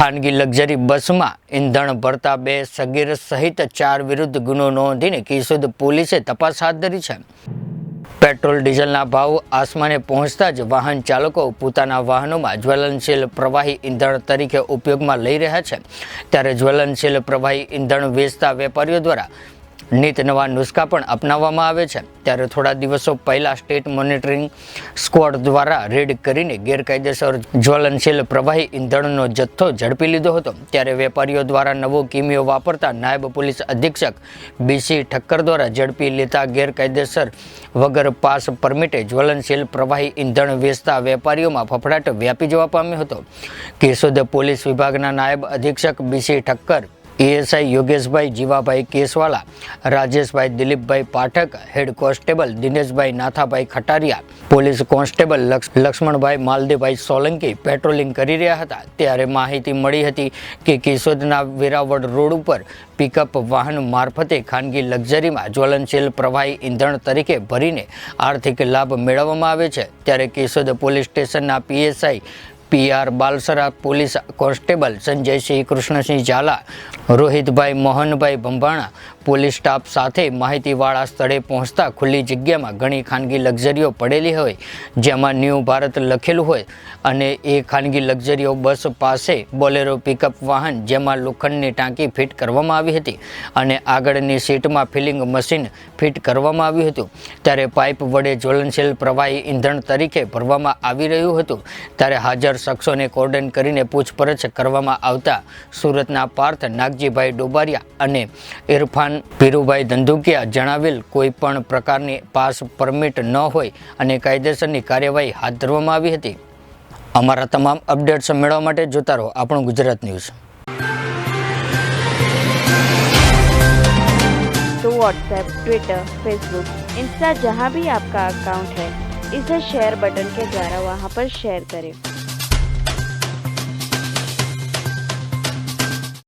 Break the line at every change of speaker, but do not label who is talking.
ખાનગી લક્ઝરી બસમાં ઈંધણ ભરતા 2 સગીર સહિત 4 વિરુદ્ધ ગુનો નોંધીને કેશોદ પોલીસે તપાસ હાથ ધરી છે। પેટ્રોલ ડીઝલના ભાવ આસમાને પહોંચતા જ વાહન ચાલકો પોતાના વાહનોમાં જ્વલનશીલ પ્રવાહી ઈંધણ તરીકે ઉપયોગમાં લઈ રહ્યા છે। ત્યારે જ્વલનશીલ પ્રવાહી ઈંધણ વેચતા વેપારીઓ દ્વારા નીત નવા નુસ્ખા પણ અપનાવવામાં આવે છે। ત્યારે થોડા દિવસો પહેલા સ્ટેટ મોનિટરિંગ સ્ક્વોડ દ્વારા રેડ કરીને ગેરકાયદેસર જ્વલનશીલ પ્રવાહી ઈંધણનો જથ્થો ઝડપી લીધો હતો। ત્યારે વેપારીઓ દ્વારા નવો કિમિયો વાપરતા નાયબ પોલીસ અધિક્ષક બીસી ઠક્કર દ્વારા ઝડપી લેતા ગેરકાયદેસર વગર પાસ પરમિટે જ્વલનશીલ પ્રવાહી ઈંધણ વેચતા વેપારીઓમાં ફફડાટ વ્યાપી જવા પામ્યો હતો। કેશોદ પોલીસ વિભાગના નાયબ અધિક્ષક બીસી ઠક્કર, એએસઆઈ યોગેશભાઈ જીવાભાઈ કેસવાલા, રાજેશભાઈ દિલીપભાઈ Pathak, head constable Dineshbhai Nathabhai ખટારિયા, police constable Laxmanbhai Maldebhai Solanki patrolling કરી રહ્યા હતા। ત્યારે માહિતી મળી હતી કે કેશોદના વેરાવળ રોડ ઉપર પિકઅપ વાહન મારફતે ખાનગી લક્ઝરીમાં જ્વલનશીલ પ્રવાહી ઈંધણ તરીકે ભરીને આર્થિક લાભ મેળવવામાં આવે છે। ત્યારે કેશોદ પોલીસ સ્ટેશનના PSI PR Balsara, police constable Sanjaysinh Krishnasinh Jhala, Rohitbhai Mohanbhai Bhambhana police staff સાથે માહિતીવાળા સ્થળે પહોંચતા ખુલ્લી જગ્યામાં ઘણી ખાનગી લક્ઝરીઓ પડેલી હોય જેમાં ન્યૂ ભારત લખેલું હોય અને એ ખાનગી લક્ઝરીઓ બસ પાસે બોલેરો પિકઅપ વાહન જેમાં લોખંડની ટાંકી ફિટ કરવામાં આવી હતી અને આગળની સીટમાં ફિલિંગ મશીન ફિટ કરવામાં આવ્યું હતું। ત્યારે પાઇપ વડે જ્વલનશીલ પ્રવાહી ઈંધણ તરીકે ભરવામાં આવી રહ્યું હતું। ત્યારે હાજર શખ્સોને કોર્ડન કરીને પૂછપરછ કરવામાં આવતા સુરતના પાર્થ નાગજીભાઈ ડોબારિયા અને ઇરફાન પીરુભાઈ ધંધુકિયા જણાવેલ કોઈ પણ પ્રકારની પાસ પરમિટ ન હોય અને કાયદેસરની કાર્યવાહી હાથ ધરવામાં આવી હતી। અમારા તમામ અપડેટ્સ મેળવવા માટે જોતા રહો આપણું ગુજરાત ન્યૂઝ।
तो व्हाट्सएप, ट्विटर, फेसबुक, इंस्टा जहाँ भी आपका अकाउंट है इसे शेयर बटन के द्वारा वहाँ पर शेयर करें।